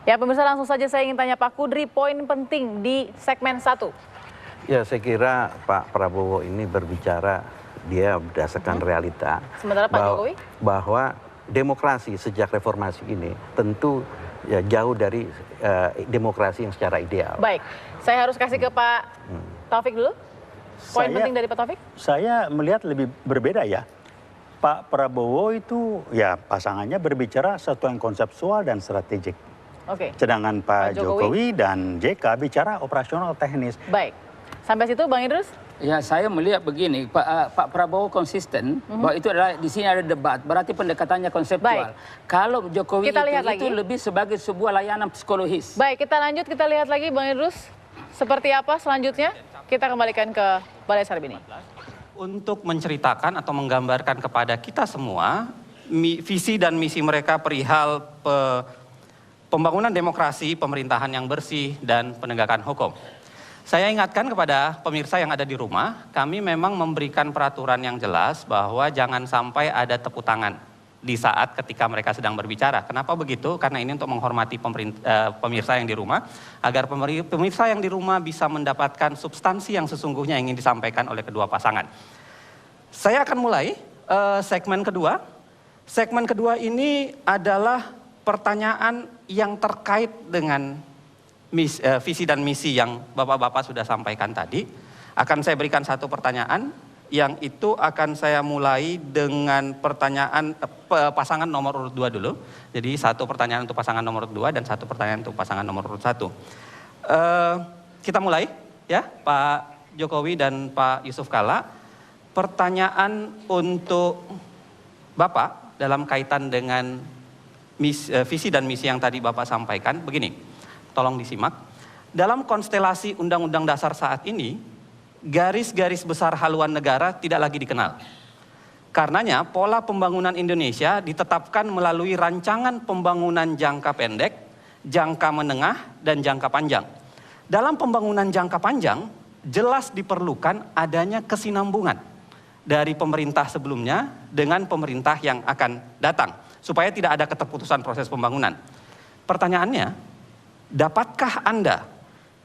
Ya pemirsa, langsung saja saya ingin tanya Pak Kudri, poin penting di segmen 1. Ya, saya kira Pak Prabowo ini berbicara dia berdasarkan realita. Sementara Pak Jokowi? Bahwa demokrasi sejak reformasi ini tentu ya jauh dari demokrasi yang secara ideal. Baik, saya harus kasih ke Pak Taufik dulu. Poin penting dari Pak Taufik? Saya melihat lebih berbeda ya. Pak Prabowo itu ya pasangannya berbicara sesuatu yang konseptual dan strategik. Oke. Sedangkan Pak Jokowi dan JK bicara operasional teknis. Baik. Sampai situ Bang Idrus? Ya, saya melihat begini, Pak Prabowo konsisten bahwa itu adalah di sini ada debat, berarti pendekatannya konseptual. Baik. Kalau Jokowi itu lagi. lebih sebagai sebuah layanan psikologis. Baik, kita lanjut, kita lihat lagi Bang Idrus. Seperti apa selanjutnya? Kita kembalikan ke Balai Sarbini. Untuk menceritakan atau menggambarkan kepada kita semua visi dan misi mereka perihal pembangunan demokrasi, pemerintahan yang bersih, dan penegakan hukum. Saya ingatkan kepada pemirsa yang ada di rumah, kami memang memberikan peraturan yang jelas bahwa jangan sampai ada tepuk tangan di saat ketika mereka sedang berbicara. Kenapa begitu? Karena ini untuk menghormati pemirsa yang di rumah, agar pemirsa yang di rumah bisa mendapatkan substansi yang sesungguhnya ingin disampaikan oleh kedua pasangan. Saya akan mulai segmen kedua. Segmen kedua ini adalah pertanyaan yang terkait dengan visi dan misi yang Bapak-Bapak sudah sampaikan tadi. Akan saya berikan satu pertanyaan, yang itu akan saya mulai dengan pertanyaan pasangan nomor urut 2 dulu. Jadi satu pertanyaan untuk pasangan nomor urut 2 dan satu pertanyaan untuk pasangan nomor urut 1. Kita mulai ya, Pak Jokowi dan Pak Yusuf Kalla. Pertanyaan untuk Bapak dalam kaitan dengan visi dan misi yang tadi Bapak sampaikan, begini, tolong disimak. Dalam konstelasi Undang-Undang Dasar saat ini, garis-garis besar haluan negara tidak lagi dikenal. Karenanya, pola pembangunan Indonesia ditetapkan melalui rancangan pembangunan jangka pendek, jangka menengah, dan jangka panjang. Dalam pembangunan jangka panjang, jelas diperlukan adanya kesinambungan dari pemerintah sebelumnya dengan pemerintah yang akan datang, supaya tidak ada keterputusan proses pembangunan. Pertanyaannya, dapatkah Anda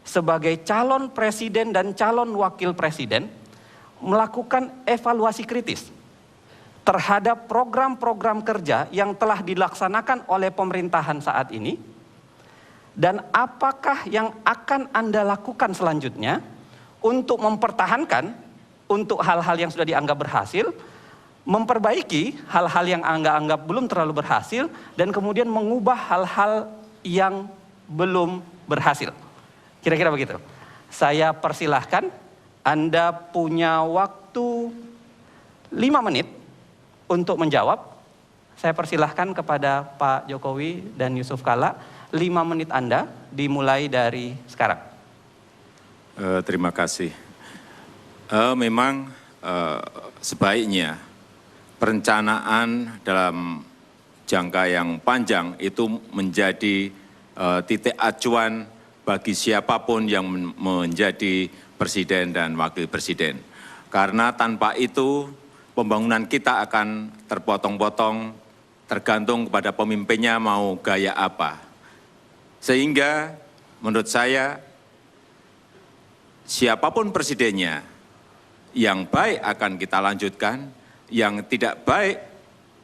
sebagai calon presiden dan calon wakil presiden melakukan evaluasi kritis terhadap program-program kerja yang telah dilaksanakan oleh pemerintahan saat ini? Dan apakah yang akan Anda lakukan selanjutnya untuk mempertahankan untuk hal-hal yang sudah dianggap berhasil, memperbaiki hal-hal yang Anda anggap belum terlalu berhasil, dan kemudian mengubah hal-hal yang belum berhasil? Kira-kira begitu. Saya persilahkan, Anda punya waktu 5 menit untuk menjawab. Saya persilahkan kepada Pak Jokowi dan Yusuf Kalla, 5 menit Anda dimulai dari sekarang. Terima kasih. Memang sebaiknya perencanaan dalam jangka yang panjang itu menjadi titik acuan bagi siapapun yang menjadi presiden dan wakil presiden. Karena tanpa itu pembangunan kita akan terpotong-potong, tergantung kepada pemimpinnya mau gaya apa. Sehingga menurut saya siapapun presidennya, yang baik akan kita lanjutkan, yang tidak baik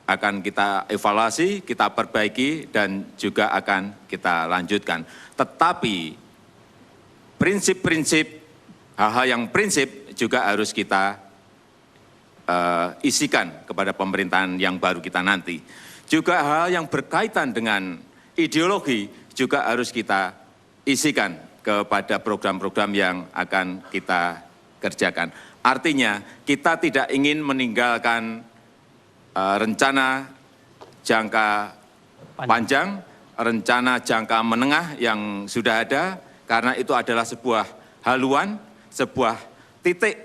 akan kita evaluasi, kita perbaiki, dan juga akan kita lanjutkan. Tetapi prinsip-prinsip, hal-hal yang prinsip juga harus kita isikan kepada pemerintahan yang baru kita nanti. Juga hal yang berkaitan dengan ideologi juga harus kita isikan kepada program-program yang akan kita kerjakan. Artinya kita tidak ingin meninggalkan rencana jangka panjang, rencana jangka menengah yang sudah ada, karena itu adalah sebuah haluan, sebuah titik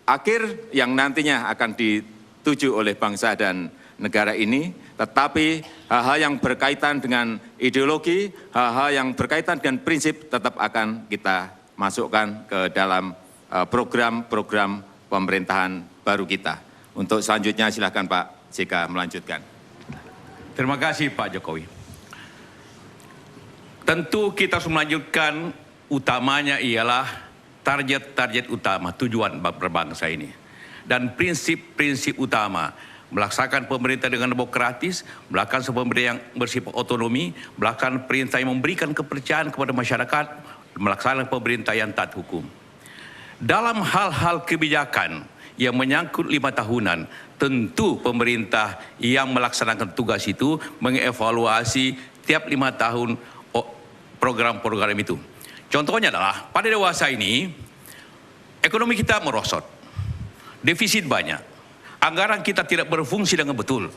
akhir yang nantinya akan dituju oleh bangsa dan negara ini. Tetapi hal-hal yang berkaitan dengan ideologi, hal-hal yang berkaitan dengan prinsip tetap akan kita masukkan ke dalam program-program pemerintahan baru kita. Untuk selanjutnya silakan Pak JK melanjutkan. Terima kasih Pak Jokowi. tentu kita harus melanjutkan, utamanya ialah target-target utama tujuan berbangsa ini. Dan prinsip-prinsip utama, melaksanakan pemerintah dengan demokratis, melaksanakan pemerintah yang bersifat otonomi, melaksanakan perintah yang memberikan kepercayaan kepada masyarakat, melaksanakan pemerintah yang taat hukum. Dalam hal-hal kebijakan yang menyangkut 5 tahunan, tentu pemerintah yang melaksanakan tugas itu mengevaluasi tiap 5 tahun program-program itu. Contohnya adalah pada dewasa ini, ekonomi kita merosot, defisit banyak, anggaran kita tidak berfungsi dengan betul,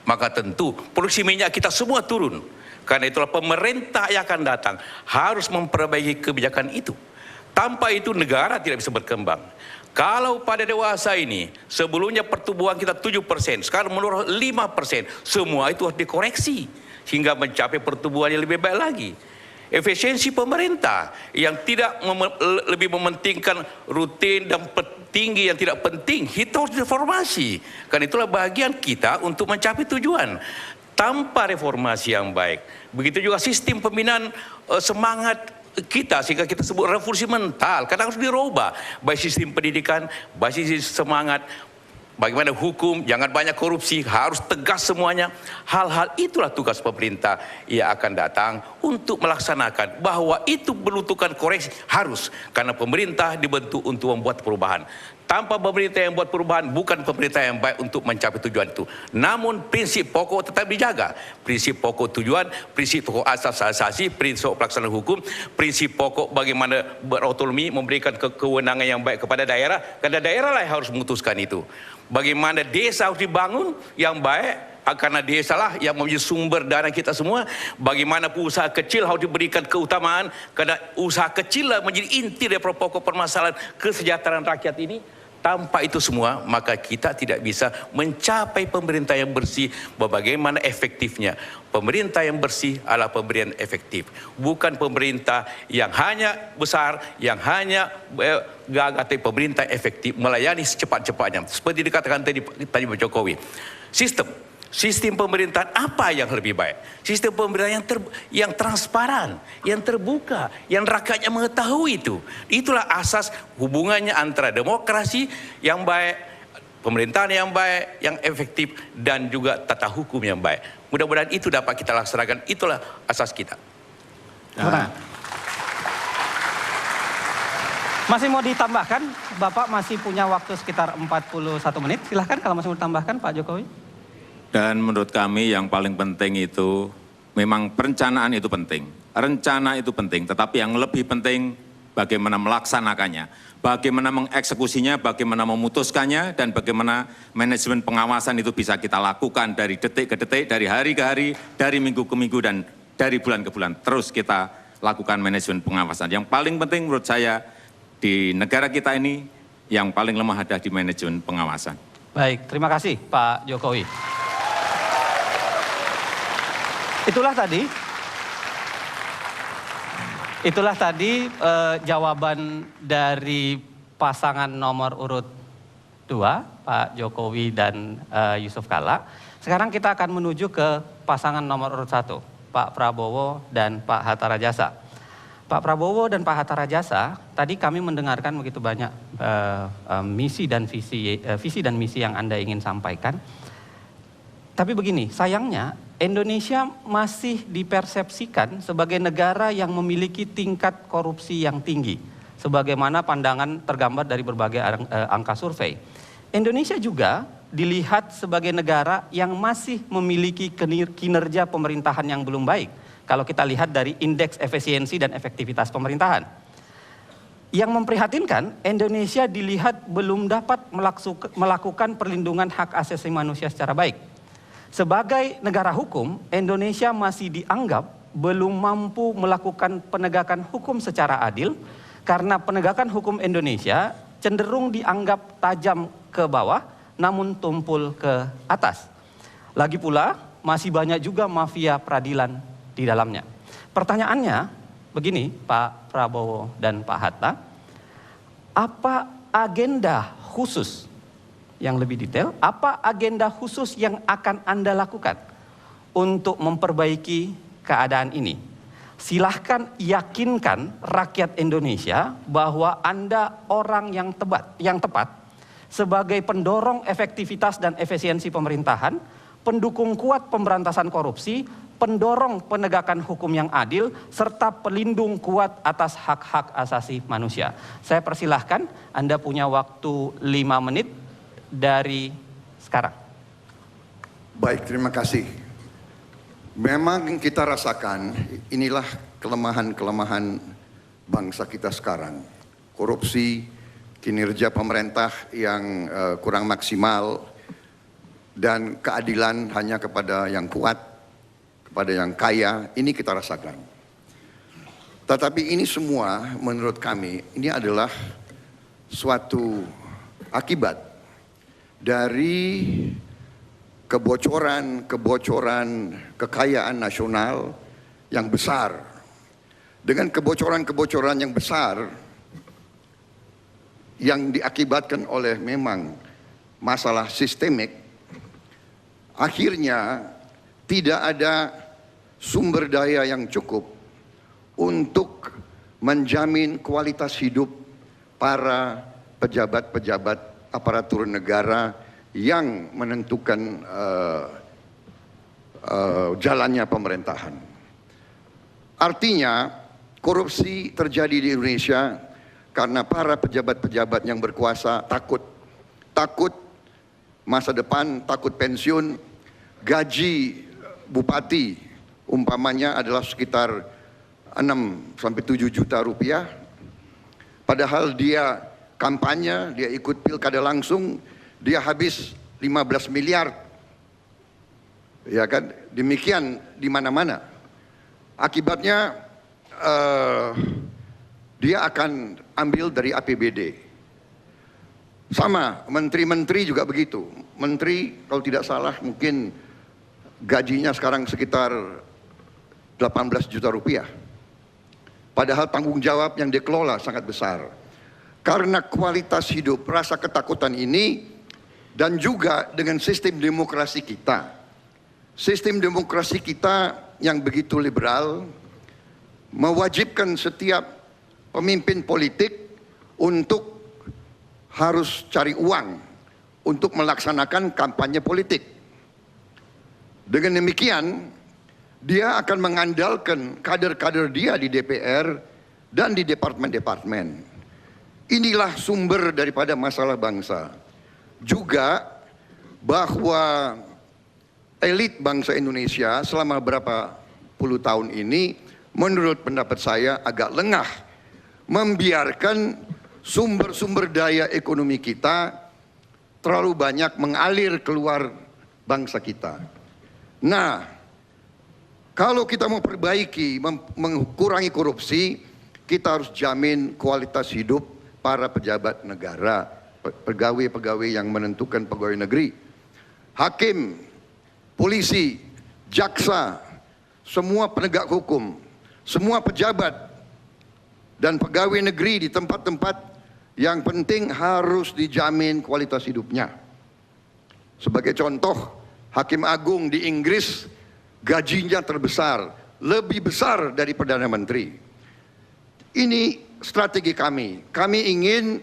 maka tentu produksi minyak kita semua turun. Karena itulah pemerintah yang akan datang harus memperbaiki kebijakan itu. Tanpa itu negara tidak bisa berkembang. Kalau pada dewasa ini, sebelumnya pertumbuhan kita 7%, sekarang menurun 5%, semua itu harus dikoreksi sehingga mencapai pertumbuhan yang lebih baik lagi. Efisiensi pemerintah yang tidak lebih mementingkan rutin dan tinggi yang tidak penting, itu harus reformasi. Karena itulah bagian kita untuk mencapai tujuan. Tanpa reformasi yang baik, begitu juga sistem pembinaan semangat kita, sehingga kita sebut revolusi mental, kadang harus dirubah. Baik sistem pendidikan, baik sistem semangat, bagaimana hukum, jangan banyak korupsi, harus tegas semuanya. Hal-hal itulah tugas pemerintah yang akan datang untuk melaksanakan, bahwa itu membutuhkan koreksi, harus. Karena pemerintah dibentuk untuk membuat perubahan. Tanpa pemerintah yang buat perubahan, bukan pemerintah yang baik untuk mencapai tujuan itu. Namun prinsip pokok tetap dijaga. Prinsip pokok tujuan, prinsip pokok asas-asasi, prinsip pelaksanaan hukum, prinsip pokok bagaimana berotonomi, memberikan kewenangan yang baik kepada daerah, karena daerah lah yang harus memutuskan itu. Bagaimana desa harus dibangun yang baik, karena desalah yang menjadi sumber dana kita semua. Bagaimana usaha kecil harus diberikan keutamaan, karena usaha kecil lah menjadi inti dari pokok permasalahan kesejahteraan rakyat ini. Tanpa itu semua, maka kita tidak bisa mencapai pemerintah yang bersih. Bagaimana efektifnya? Pemerintah yang bersih adalah pemberian efektif. Bukan pemerintah yang hanya besar, yang hanya gagah, tapi pemerintah efektif, melayani secepat-cepatnya. Seperti dikatakan tadi Pak Jokowi. Sistem pemerintahan apa yang lebih baik? Sistem pemerintahan yang transparan, yang terbuka, yang rakyatnya mengetahui itu. Itulah asas hubungannya antara demokrasi yang baik, pemerintahan yang baik, yang efektif, dan juga tata hukum yang baik. Mudah-mudahan itu dapat kita laksanakan. Itulah asas kita. Nah. Masih mau ditambahkan? Bapak masih punya waktu sekitar 41 menit. Silahkan kalau masih mau ditambahkan, Pak Jokowi. Dan menurut kami yang paling penting itu, memang perencanaan itu penting. Rencana itu penting, tetapi yang lebih penting bagaimana melaksanakannya. Bagaimana mengeksekusinya, bagaimana memutuskannya, dan bagaimana manajemen pengawasan itu bisa kita lakukan dari detik ke detik, dari hari ke hari, dari minggu ke minggu, dan dari bulan ke bulan. Terus kita lakukan manajemen pengawasan. Yang paling penting menurut saya di negara kita ini, yang paling lemah ada di manajemen pengawasan. Baik, terima kasih Pak Jokowi. Itulah tadi jawaban dari pasangan nomor urut 2, Pak Jokowi dan Yusuf Kalla. Sekarang kita akan menuju ke pasangan nomor urut 1, Pak Prabowo dan Pak Hatta Rajasa. Pak Prabowo dan Pak Hatta Rajasa, tadi kami mendengarkan begitu banyak visi dan misi yang Anda ingin sampaikan. Tapi begini, sayangnya Indonesia masih dipersepsikan sebagai negara yang memiliki tingkat korupsi yang tinggi, sebagaimana pandangan tergambar dari berbagai angka survei. Indonesia juga dilihat sebagai negara yang masih memiliki kinerja pemerintahan yang belum baik, kalau kita lihat dari indeks efisiensi dan efektivitas pemerintahan. Yang memprihatinkan, Indonesia dilihat belum dapat melakukan perlindungan hak asasi manusia secara baik. Sebagai negara hukum, Indonesia masih dianggap belum mampu melakukan penegakan hukum secara adil, karena penegakan hukum Indonesia cenderung dianggap tajam ke bawah, namun tumpul ke atas. Lagi pula, masih banyak juga mafia peradilan di dalamnya. Pertanyaannya begini, Pak Prabowo dan Pak Hatta, apa agenda khusus? Yang lebih detail, apa agenda khusus yang akan Anda lakukan untuk memperbaiki keadaan ini? silahkan yakinkan rakyat Indonesia bahwa Anda orang yang tepat sebagai pendorong efektivitas dan efisiensi pemerintahan, pendukung kuat pemberantasan korupsi, pendorong penegakan hukum yang adil, serta pelindung kuat atas hak-hak asasi manusia. Saya persilahkan, Anda punya waktu 5 menit dari sekarang. Baik, terima kasih. Memang kita rasakan inilah kelemahan-kelemahan bangsa kita sekarang. Korupsi, kinerja pemerintah yang kurang maksimal, dan keadilan hanya kepada yang kuat, kepada yang kaya, ini kita rasakan. Tetapi ini semua menurut kami, ini adalah suatu akibat dari kebocoran kekayaan nasional yang besar. Dengan kebocoran yang besar yang diakibatkan oleh memang masalah sistemik, akhirnya tidak ada sumber daya yang cukup untuk menjamin kualitas hidup para pejabat-pejabat aparatur negara yang menentukan jalannya pemerintahan. Artinya korupsi terjadi di Indonesia karena para pejabat-pejabat yang berkuasa takut masa depan, takut pensiun. Gaji bupati umpamanya adalah sekitar 6-7 juta rupiah, padahal dia kampanye, dia ikut pilkada langsung, dia habis 15 miliar, ya kan? Demikian di mana-mana. Akibatnya dia akan ambil dari APBD. Sama, menteri-menteri juga begitu. Menteri kalau tidak salah mungkin gajinya sekarang sekitar 18 juta rupiah. Padahal tanggung jawab yang dikelola sangat besar. Karena kualitas hidup, rasa ketakutan ini, dan juga dengan sistem demokrasi kita. Sistem demokrasi kita yang begitu liberal, mewajibkan setiap pemimpin politik untuk harus cari uang untuk melaksanakan kampanye politik. Dengan demikian, dia akan mengandalkan kader-kader dia di DPR dan di departemen-departemen. Inilah sumber daripada masalah bangsa. Juga bahwa elit bangsa Indonesia selama berapa puluh tahun ini, menurut pendapat saya agak lengah membiarkan sumber-sumber daya ekonomi kita terlalu banyak mengalir keluar bangsa kita. Nah, kalau kita mau perbaiki, mengurangi korupsi, kita harus jamin kualitas hidup para pejabat negara, pegawai-pegawai yang menentukan pegawai negeri, hakim, polisi, jaksa, semua penegak hukum, semua pejabat dan pegawai negeri di tempat-tempat yang penting harus dijamin kualitas hidupnya. Sebagai contoh, Hakim Agung di Inggris gajinya terbesar, lebih besar dari Perdana Menteri. Ini strategi kami. Kami ingin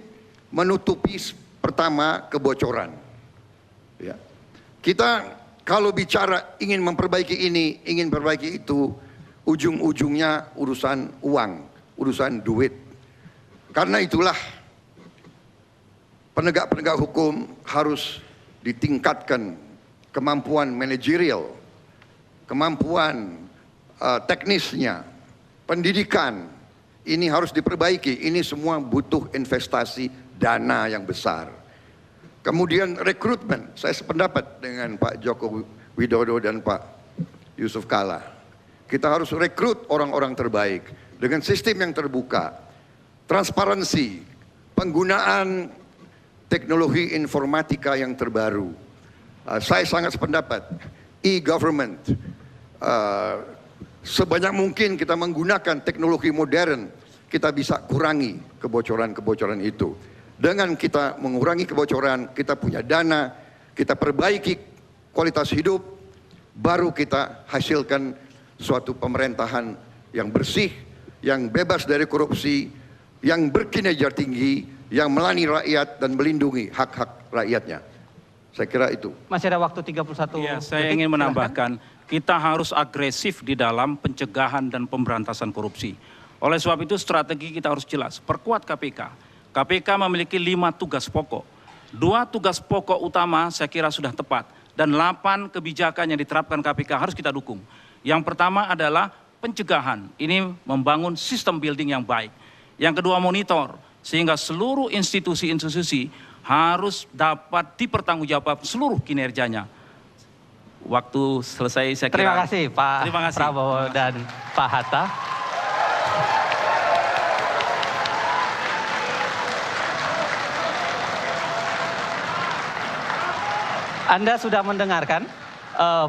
menutupi pertama kebocoran. Ya. Kita kalau bicara ingin memperbaiki ini, ingin perbaiki itu, ujung-ujungnya urusan uang, urusan duit. Karena itulah penegak-penegak hukum harus ditingkatkan kemampuan manajerial, kemampuan teknisnya, pendidikan, ini harus diperbaiki. Ini semua butuh investasi dana yang besar. Kemudian rekrutmen, saya sependapat dengan Pak Joko Widodo dan Pak Yusuf Kalla. Kita harus rekrut orang-orang terbaik dengan sistem yang terbuka, transparansi, penggunaan teknologi informatika yang terbaru. Saya sangat sependapat, e-government, sebanyak mungkin kita menggunakan teknologi modern, kita bisa kurangi kebocoran-kebocoran itu. Dengan kita mengurangi kebocoran, kita punya dana, kita perbaiki kualitas hidup, baru kita hasilkan suatu pemerintahan yang bersih, yang bebas dari korupsi, yang berkinerja tinggi, yang melayani rakyat dan melindungi hak-hak rakyatnya. Saya kira itu. Masih ada waktu 31 Ya, saya detik, ingin silahkan. menambahkan, kita harus agresif di dalam pencegahan dan pemberantasan korupsi. Oleh sebab itu strategi kita harus jelas, perkuat KPK. KPK memiliki 5 tugas pokok. 2 tugas pokok utama saya kira sudah tepat, dan 8 kebijakan yang diterapkan KPK harus kita dukung. Yang pertama adalah pencegahan, ini membangun sistem building yang baik. Yang kedua monitor, sehingga seluruh institusi-institusi harus dapat dipertanggungjawabkan seluruh kinerjanya. Waktu selesai saya kira. Terima kasih Pak Terima kasih. Prabowo dan Pak Hatta. Anda sudah mendengarkan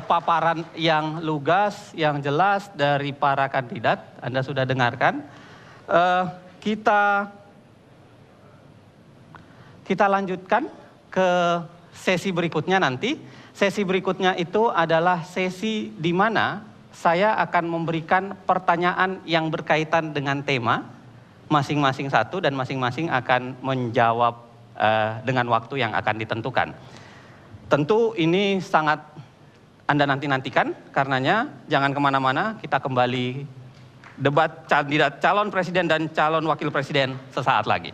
paparan yang lugas, yang jelas dari para kandidat. Anda sudah dengarkan. Kita lanjutkan ke sesi berikutnya nanti. Sesi berikutnya itu adalah sesi di mana saya akan memberikan pertanyaan yang berkaitan dengan tema masing-masing satu dan masing-masing akan menjawab dengan waktu yang akan ditentukan. Tentu ini sangat Anda nantikan, karenanya jangan kemana-mana, kita kembali debat kandidat calon presiden dan calon wakil presiden sesaat lagi.